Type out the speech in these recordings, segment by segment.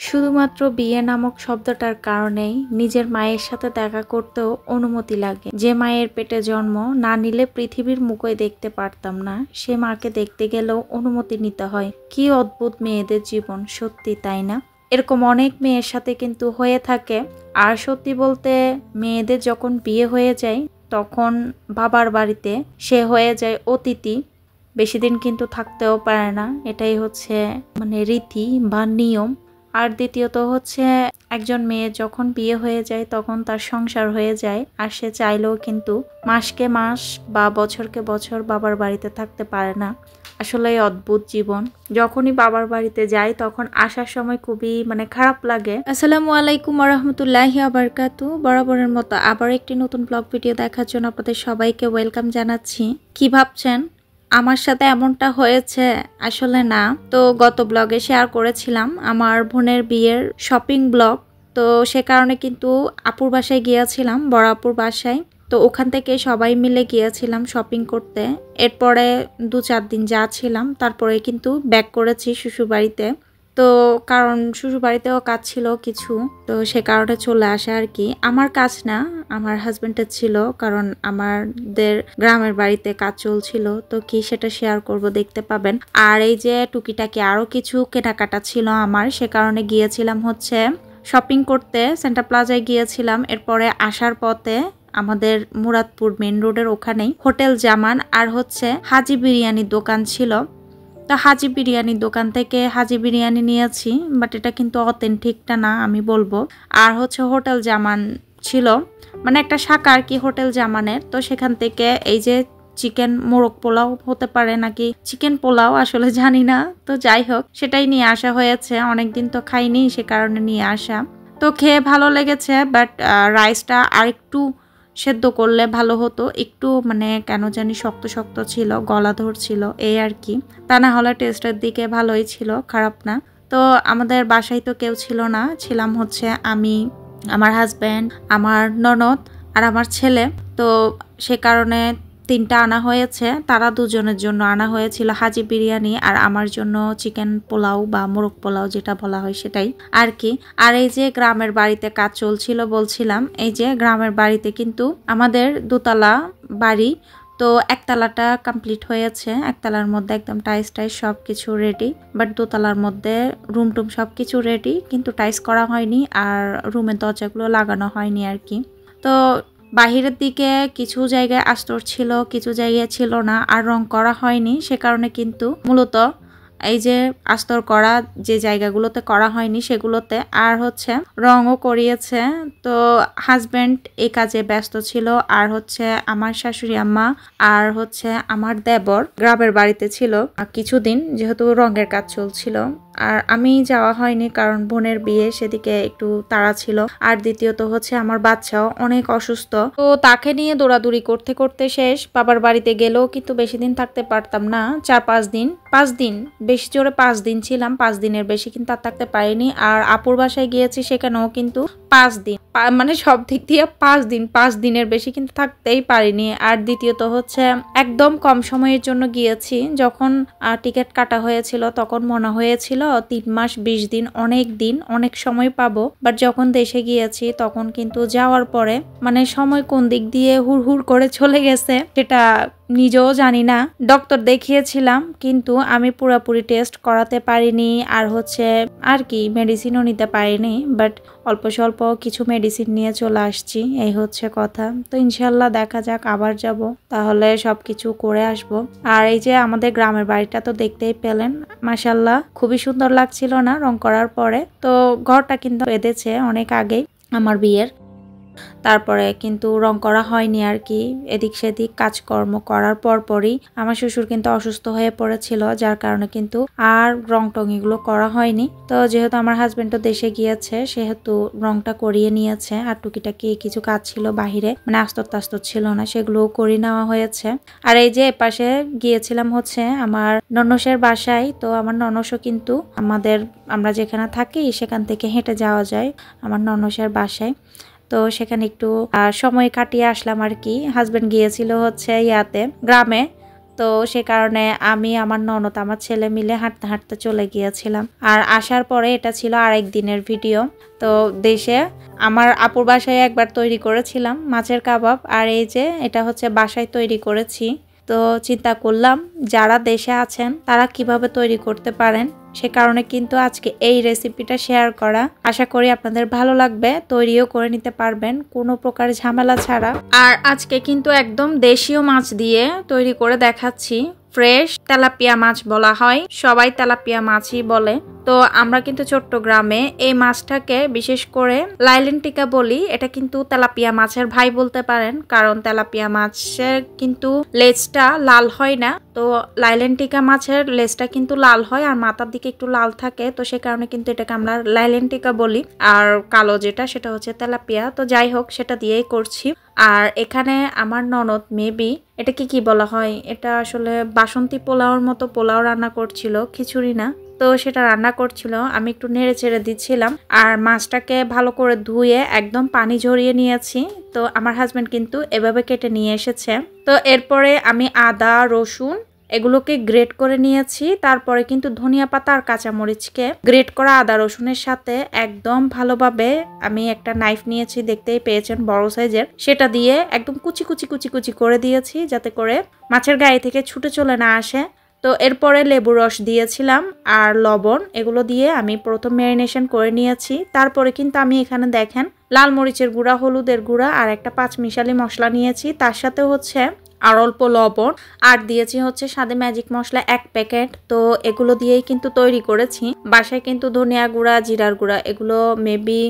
শুধুমাত্র বিয়ে নামক শব্দটার কারণেই নিজের মায়ের সাথে দেখা করতেও অনুমতি লাগে। যে মায়ের পেটে জন্ম না নিলে পৃথিবীর মুখই দেখতে পারতাম না, সে মাকে দেখতে গেলেও অনুমতি নিতে হয়। কি অদ্ভুত মেয়েদের জীবন, সত্যি তাই না? এরকম অনেক মেয়ের সাথে কিন্তু হয়ে থাকে। আর সত্যি বলতে মেয়েদের যখন বিয়ে হয়ে যায় তখন বাবার বাড়িতে সে হয়ে যায় অতিথি, বেশি দিন কিন্তু থাকতেও পারে না। এটাই হচ্ছে রীতি বা নিয়ম। আর দ্বিতীয়ত হচ্ছে একজন মেয়ে যখন বিয়ে হয়ে যায় তখন তার সংসার হয়ে যায়, আর সে চাইলেও কিন্তু মাসকে মাস বা বছরকে বছর বাবার বাড়িতে থাকতে পারে না। আসলে অদ্ভুত জীবন। যখনই বাবার বাড়িতে যাই তখন আসার সময় খুবই খারাপ লাগে। আসসালামু আলাইকুম ওয়া রাহমাতুল্লাহি ওয়া বারাকাতু। বরাবরের মতো আবার একটি নতুন ব্লগ ভিডিও দেখার জন্য আপনাদের সবাইকে ওয়েলকাম জানাচ্ছি। কি ভাবছেন আমার সাথে এমনটা হয়েছে? আসলে না। তো গত ব্লগে শেয়ার করেছিলাম আমার বোনের বিয়ের শপিং ব্লগ। তো সে কারণে কিন্তু আপুর বাসায় গিয়েছিলাম, বড় আপুর বাসায়। তো ওখান থেকে সবাই মিলে গিয়েছিলাম শপিং করতে। এরপরে 2-4 দিন যা ছিলাম, তারপরে কিন্তু ব্যাক করেছি শ্বশুর বাড়িতে। তো কারণ শ্বশুর বাড়িতেও কাজ ছিল কিছু, তো সে কারণে চলে আসে আর কি। আমার কাজ না, আমার হাজবেন্ডের ছিল, কারণ আমাদের গ্রামের বাড়িতে কাজ চলছিল। তো কি সেটা শেয়ার করব, দেখতে পাবেন। আর এই যে টুকিটাকি আরো কিছু কেনাকাটা ছিল আমার, সে কারণে গিয়েছিলাম হচ্ছে শপিং করতে, সেন্টার প্লাজায় গিয়েছিলাম। এরপরে আসার পথে আমাদের মুরাদপুর মেন রোডের ওখানেই হোটেল জামান আর হচ্ছে হাজি বিরিয়ানির দোকান ছিল। তো হাজি বিরিয়ানির দোকান থেকে হাজি বিরিয়ানি নিয়েছি, বাট এটা কিন্তু অথেন্টিকটা না আমি বলবো। আর হচ্ছে হোটেল জামান ছিল, একটা শাখা আর কি হোটেল জামানের। তো সেখান থেকে এই যে চিকেন মোরগ পোলাও হতে পারে নাকি চিকেন পোলাও, আসলে জানি না। তো যাই হোক, সেটাই নিয়ে আসা হয়েছে। অনেকদিন তো খাইনি, সে কারণে নিয়ে আসা। তো খেয়ে ভালো লেগেছে, বাট রাইসটা আর একটু সেদ্ধ করলে ভালো হতো। একটু কেন জানি শক্ত শক্ত ছিল, গলা ধরছিল, এই আর কি। তা না হলে টেস্টের দিকে ভালোই ছিল, খারাপ না। তো আমাদের বাসায় তো কেউ ছিল না, ছিলাম হচ্ছে আমি, আমার হাজব্যান্ড, আমার ননদ আর আমার ছেলে। তো সে কারণে 3টা আনা হয়েছে। তারা দুজনের জন্য আনা হয়েছিল হাজি বিরিয়ানি, আর আমার জন্য চিকেন পোলাও বা মোরগ পোলাও যেটা বলা হয় সেটাই আর কি। আর এই যে গ্রামের বাড়িতে কাজ চলছিল বলছিলাম, এই যে গ্রামের বাড়িতে কিন্তু আমাদের দোতলা বাড়ি। তো একতলাটা কমপ্লিট হয়েছে, একতলার মধ্যে একদম টাইস সব কিছু রেডি, বাট দোতলার মধ্যে রুম টুম সব কিছু রেডি, কিন্তু টাইস করা হয়নি আর রুমের দরজাগুলো লাগানো হয়নি আর কি। তো বাহিরের দিকে কিছু জায়গায় আস্তর ছিল, কিছু জায়গায় ছিল না, আর রং করা হয়নি। সে কারণে কিন্তু মূলত এই যে আস্তর করা যে জায়গাগুলোতে করা হয়নি সেগুলোতে আর হচ্ছে রঙও করিয়েছে। তো হাজবেন্ড এই কাজে ব্যস্ত ছিল, আর হচ্ছে আমার শাশুড়ি আম্মা আর হচ্ছে আমার দেবর গ্রামের বাড়িতে ছিল কিছুদিন, যেহেতু রঙের কাজ চলছিল। আর আমি যাওয়া হয়নি কারণ বোনের বিয়ে, সেদিকে একটু তাড়া ছিল। আর দ্বিতীয়ত হচ্ছে আমার বাচ্চাও অনেক অসুস্থ, তো তাকে নিয়ে দৌড়াদৌড়ি করতে করতে শেষ। বাবার বাড়িতে গেলেও কিন্তু বেশি দিন থাকতে পারতাম না, 4-5 দিন, 5 দিন, বেশি জোরে 5 দিন ছিলাম। 5 দিনের বেশি কিন্তু আর থাকতে পারিনি। আর আপুর বাসায় গিয়েছি, সেখানেও কিন্তু 5 দিন, সব দিক দিয়ে 5 দিন, 5 দিনের বেশি কিন্তু থাকতেই পারিনি। আর দ্বিতীয়ত হচ্ছে একদম কম সময়ের জন্য গিয়েছি। যখন টিকিট কাটা হয়েছিল তখন মনে হয়েছিল 3 মাস 20 দিন, অনেক দিন, অনেক সময় পাবো। বাট যখন দেশে গিয়েছি তখন কিন্তু যাওয়ার পরে সময় কোন দিক দিয়ে হুড় করে চলে গেছে সেটা নিজেও জানি না। ডক্টর দেখিয়েছিলাম, কিন্তু আমি পুরোপুরি টেস্ট করাতে পারিনি, আর হচ্ছে আর কি মেডিসিনও নিতে পারিনি। বাট অল্প স্বল্প কিছু মেডিসিন নিয়ে চলে আসছি, এই হচ্ছে কথা। তো ইনশাল্লাহ দেখা যাক, আবার যাব, তাহলে সবকিছু করে আসব। আর এই যে আমাদের গ্রামের বাড়িটা তো দেখতেই পেলেন, মাশাল্লাহ খুবই সুন্দর লাগছিল না রং করার পরে? তো ঘরটা কিন্তু বেঁধেছে অনেক আগেই আমার বিয়ের, তারপরে কিন্তু রং করা হয়নি আর কি। এদিক সেদিক কাজকর্ম করার পরই আমার শ্বশুর কিন্তু অসুস্থ হয়ে পড়েছিল, যার কারণে কিন্তু আর রং টং এগুলো করা হয়নি। তো যেহেতু আমার হাজবেন্ড তো দেশে গিয়েছে, সেহেতু রংটা করিয়ে নিয়েছে। আর টুকিটাকি কিছু কাজ ছিল বাহিরে, আস্তর তাস্তর ছিল না, সেগুলো করিয়ে নেওয়া হয়েছে। আর এই যে এপাশে গিয়েছিলাম হচ্ছে আমার ননসের বাসায়। তো আমার ননসও কিন্তু আমরা যেখানে থাকি সেখান থেকে হেঁটে যাওয়া যায় আমার ননসের বাসায়। তো সেখানে একটু সময় কাটিয়ে আসলাম আর কি। হাজবেন্ড গিয়েছিল হচ্ছে গ্রামে। তো সে কারণে আমি আমার ননদ আমার ছেলে মিলে হাঁটতে হাঁটতে চলে গিয়েছিলাম। আর আসার পরে এটা ছিল আরেক দিনের ভিডিও। তো দেশে আমার আপুর বাসায় একবার তৈরি করেছিলাম মাছের কাবাব, আর এই যে এটা হচ্ছে বাসায় তৈরি করেছি। তো চিন্তা করলাম যারা দেশে আছেন তারা কিভাবে তৈরি করতে পারেন, সে কারণে কিন্তু আজকে এই রেসিপিটা শেয়ার করা। আশা করি আপনাদের ভালো লাগবে, তৈরিও করে নিতে পারবেন কোনো প্রকার ঝামেলা ছাড়া। আর আজকে কিন্তু একদম দেশীয় মাছ দিয়ে তৈরি করে দেখাচ্ছি। ফ্রেশ তেলাপিয়া মাছ বলা হয়, সবাই তেলাপিয়া মাছই বলে। তো আমরা কিন্তু চট্টগ্রামে এই মাছটাকে বিশেষ করে লাইলেন্টিকা বলি। এটা কিন্তু তেলাপিয়া মাছের ভাই বলতে পারেন, কারণ তেলাপিয়া মাছের কিন্তু লেজটা লাল হয় না। তো লাইলেন্টিকা মাছের লেজটা কিন্তু লাল হয় আর মাথার দিকে একটু লাল থাকে, তো সে কারণে কিন্তু এটাকে আমরা লাইলেন্টিকা বলি। আর কালো যেটা সেটা হচ্ছে তেলাপিয়া। তো যাই হোক, সেটা দিয়েই করছি। আর এখানে আমার ননদ মেবি এটাকে কি বলা হয়, এটা আসলে বাসন্তী পোলাওর মতো পোলাও রান্না করছিল, খিচুড়ি না। তো সেটা রান্না করছিল, আমি একটু নেড়ে চেড়ে দিচ্ছিলাম। আর মাছটাকে ভালো করে ধুয়ে একদম পানি ঝরিয়ে নিয়েছি। তো আমার হাজবেন্ড কিন্তু এভাবে কেটে নিয়ে এসেছে। তো এরপরে আমি আদা রসুন এগুলোকে গ্রেট করে নিয়েছি। তারপরে কিন্তু ধনিয়া পাতা আর কাঁচামরিচকে গ্রেট করা আদা রসুনের সাথে একদম ভালোভাবে আমি একটা নাইফ নিয়েছি, দেখতেই পেয়েছেন বড় সাইজের, সেটা দিয়ে একদম কুচি কুচি কুচি কুচি করে দিয়েছি যাতে করে মাছের গায়ে থেকে ছুটে চলে না আসে। তো এরপরে লেবু রস দিয়েছিলাম আর লবণ, এগুলো দিয়ে আমি প্রথম ম্যারিনেশন করে নিয়েছি। তারপরে কিন্তু আমি এখানে দেখেন লাল মরিচের গুঁড়া, হলুদের গুঁড়া আর একটা 5 মিশালি মশলা নিয়েছি। তার সাথে হচ্ছে আর অল্প লবণ, আর দিয়েছি হচ্ছে স্বাদে ম্যাজিক মশলা 1 প্যাকেট। তো এগুলো দিয়েই কিন্তু তৈরি করেছি। বাসায় কিন্তু ধনিয়া গুঁড়া, জিরার গুঁড়া এগুলো মেবি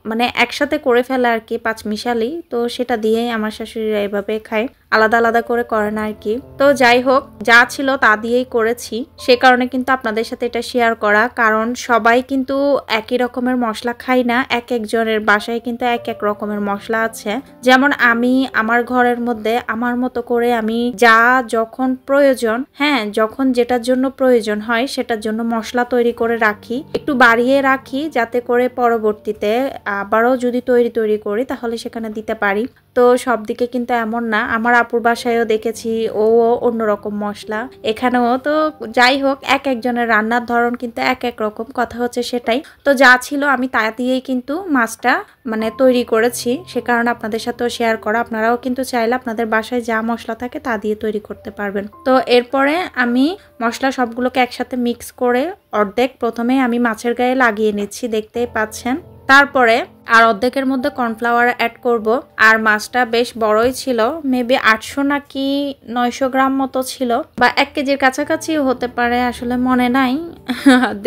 মানে একসাথে করে ফেলে আর কি, 5 মিশালি। তো সেটা দিয়েই আমার শাশুড়িরা এভাবে খায়, আলাদা আলাদা করে না আর কি। তো যাই হোক, যা ছিল তা দিয়েই করেছি, সে কারণে কিন্তু আপনাদের সাথে এটা শেয়ার করা। কারণ সবাই কিন্তু একই রকমের মশলা খাই না, এক একজনের বাসায় কিন্তু এক এক রকমের মশলা আছে। যেমন আমি আমার ঘরের মধ্যে আমার মতো করে আমি যা যখন প্রয়োজন, হ্যাঁ যখন যেটার জন্য প্রয়োজন হয় সেটার জন্য মশলা তৈরি করে রাখি, একটু বাড়িয়ে রাখি যাতে করে পরবর্তীতে আবারও যদি তৈরি করি তাহলে সেখানে দিতে পারি। তো সব দিকে কিন্তু এমন না, আমার আপুর বাসায়ও দেখেছি ও অন্যরকম মশলা, এখানেও। তো যাই হোক, এক একজনের রান্নার ধরন কিন্তু এক এক রকম, কথা হচ্ছে সেটাই। তো যা ছিল আমি তা দিয়েই কিন্তু মাছটা মানে তৈরি করেছি, সে কারণে আপনাদের সাথেও শেয়ার করা। আপনারাও কিন্তু চাইলে আপনাদের বাসায় যা মশলা থাকে তা দিয়ে তৈরি করতে পারবেন। তো এরপরে আমি মশলা সবগুলোকে একসাথে মিক্স করে অর্ধেক প্রথমে আমি মাছের গায়ে লাগিয়ে নিচ্ছি, দেখতেই পাচ্ছেন। তারপরে আর অর্ধেকের মধ্যে কর্নফ্লাওয়ার অ্যাড করব। আর মাছটা বেশ বড়ই ছিল, মেবি 800 নাকি 900 গ্রাম মতো ছিল, বা 1 কেজির কাছাকাছিও হতে পারে, আসলে মনে নাই।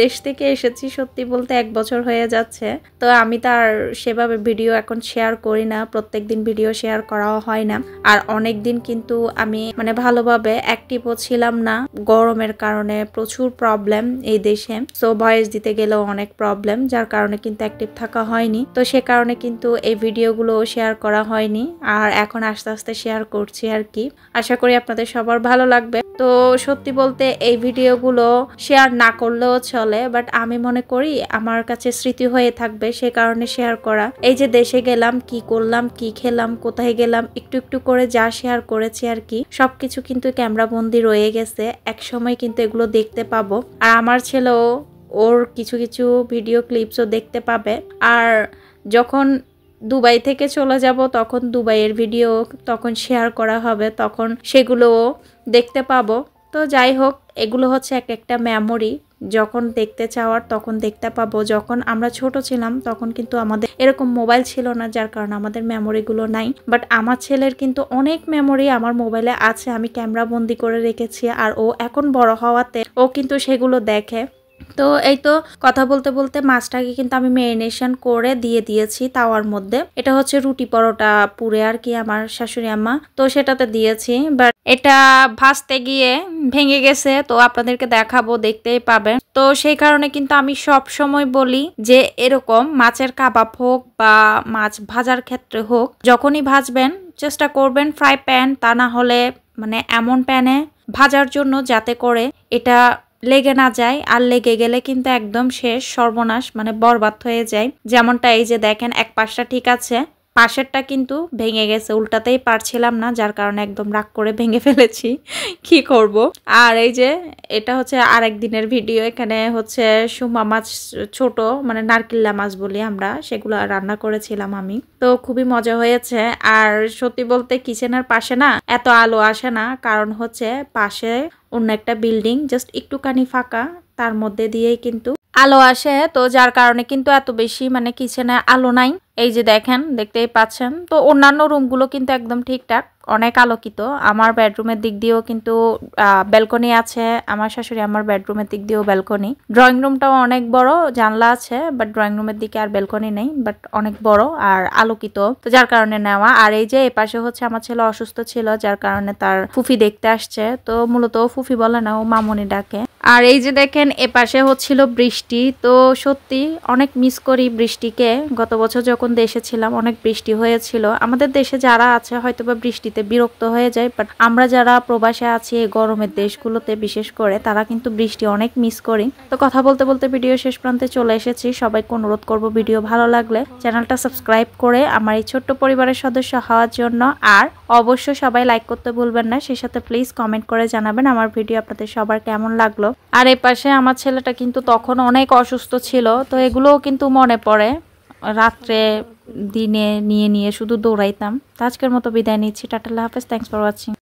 দেশ থেকে এসেছি সত্যি বলতে 1 বছর হয়ে যাচ্ছে। তো আমি তার সেভাবে ভিডিও এখন শেয়ার করি না, প্রত্যেকদিন ভিডিও শেয়ার করাও হয় না। আর অনেক দিন কিন্তু আমি মানে ভালোভাবে অ্যাক্টিভও ছিলাম না, গরমের কারণে প্রচুর প্রবলেম এই দেশে। সো ভয়েস দিতে গেলেও অনেক প্রবলেম, যার কারণে কিন্তু অ্যাক্টিভ থাকা হয়নি। তো সে কারণে কিন্তু এই ভিডিওগুলো শেয়ার করা হয়নি, আর এখন আস্তে আস্তে শেয়ার করছি আর কি। আশা করি আপনাদের সবার ভালো লাগবে। তো সত্যি বলতে এই ভিডিওগুলো শেয়ার না করলেও চলে, বাট আমি মনে করি আমার কাছে স্মৃতি হয়ে থাকবে, সে কারণে শেয়ার করা। এই যে দেশে গেলাম, কি করলাম, কি খেলাম, কোথায় গেলাম, একটু একটু করে যা শেয়ার করেছি আর কি, সবকিছু কিন্তু ক্যামেরা বন্দি রয়ে গেছে। এক সময় কিন্তু এগুলো দেখতে পাবো, আর আমার ছেলেও ওর কিছু কিছু ভিডিও ক্লিপসও দেখতে পাবে। আর যখন দুবাই থেকে চলে যাব তখন দুবাইয়ের ভিডিও তখন শেয়ার করা হবে, তখন সেগুলোও দেখতে পাবো। তো যাই হোক, এগুলো হচ্ছে এক একটা মেমোরি, যখন দেখতে চাওয়ার তখন দেখতে পাবো। যখন আমরা ছোট ছিলাম তখন কিন্তু আমাদের এরকম মোবাইল ছিল না, যার কারণে আমাদের মেমোরিগুলো নাই। বাট আমার ছেলের কিন্তু অনেক মেমোরি আমার মোবাইলে আছে, আমি ক্যামেরা বন্দি করে রেখেছি। আর ও এখন বড় হওয়াতে ও কিন্তু সেগুলো দেখে। তো এই তো কথা বলতে বলতে মাছটাকে কিন্তু আমি ম্যারিনেশন করে দিয়ে দিয়েছি তাওয়ার মধ্যে। এটা হচ্ছে রুটি পরোটা পুরে আর কি আমার শাশুড়ি আম্মা, তো সেটাতে দিয়েছি। বাট এটা ভাজতে গিয়ে ভেঙে গেছে, তো আপনাদেরকে দেখাবো, দেখতেই পাবেন। তো সেই কারণে কিন্তু আমি সব সময় বলি যে এরকম মাছের কাবাব হোক বা মাছ ভাজার ক্ষেত্রে হোক, যখনই ভাজবেন চেষ্টা করবেন ফ্রাই প্যান, তা না হলে মানে এমন প্যানে ভাজার জন্য যাতে করে এটা লেগে না যায়। আর লেগে গেলে কিন্তু একদম শেষ, সর্বনাশ, মানে বরবাদ হয়ে যায়। যেমনটা এই যে দেখেন এক পাশটা ঠিক আছে, পাশেরটা কিন্তু ভেঙে গেছে, উল্টাতেই পারছিলাম না, যার কারণে একদম রাগ করে ভেঙে ফেলেছি। কি করব। আর এই যে এটা হচ্ছে আরেক দিনের ভিডিও। এখানে হচ্ছে সুমা মাছ, ছোট মানে নারকেল্লা মাছ বলি আমরা, সেগুলো রান্না করেছিলাম আমি। তো খুবই মজা হয়েছে। আর সত্যি বলতে কিচেনের পাশে না এত আলো আসে না, কারণ হচ্ছে পাশে অন্য একটা বিল্ডিং জাস্ট একটুখানি ফাঁকা, তার মধ্যে দিয়েই কিন্তু আলো আসে। তো যার কারণে কিন্তু এত বেশি মানে কিচেনে আলো নাই। এই যে দেখেন, দেখতেই পাচ্ছেন। তো অন্যান্য রুমগুলো কিন্তু একদম ঠিকঠাক, অনেক আলোকিত। আমার বেডরুমের দিক দিয়েও কিন্তু ব্যালকনি আছে, আমার শাশুড়ি আমার বেডরুমের দিক দিয়েও ব্যালকনি। ড্রয়িং রুমটাও অনেক বড়, জানলা আছে, বাট ড্রয়িং রুমের দিকে আর ব্যালকনি নেই, বাট অনেক বড় আর আলোকিত, তো যার কারণে নেওয়া। আর এই যে এপাশে হচ্ছে আমার ছেলে অসুস্থ ছিল, যার কারণে তার ফুফি দেখতে আসছে। তো মূলত ফুফি বলে না, ও মামনি ডাকে। আর এই যে দেখেন এপাশে হচ্ছিল বৃষ্টি। তো সত্যি অনেক মিস করি বৃষ্টিকে। গত বছর যখন দেশে ছিলাম অনেক বৃষ্টি হয়েছিল। আমাদের দেশে যারা আছে হয়তোবা বৃষ্টিতে বিরক্ত হয়ে যায়, বাট আমরা যারা প্রবাসে আছি এই গরমের দেশগুলোতে বিশেষ করে, তারা কিন্তু বৃষ্টি অনেক মিস করি। তো কথা বলতে বলতে ভিডিও শেষ প্রান্তে চলে এসেছি। সবাইকে অনুরোধ করব ভিডিও ভালো লাগলে চ্যানেলটা সাবস্ক্রাইব করে আমার এই ছোট্ট পরিবারের সদস্য হওয়ার জন্য। আর অবশ্যই সবাই লাইক করতে ভুলবেন না, সেই সাথে প্লিজ কমেন্ট করে জানাবেন আমার ভিডিও আপনাদের সবার কেমন লাগলো। আর এই পাশে আমার ছেলেটা কিন্তু তখন অনেক অসুস্থ ছিল, তো এগুলোও কিন্তু মনে পড়ে। রাত্রে দিনে নিয়ে নিয়ে শুধু দৌড়াইতাম। তো আজকের মতো বিদায় নিচ্ছি। টাটা, আল্লাহ হাফেজ, থ্যাঙ্কস ফর ওয়াচিং।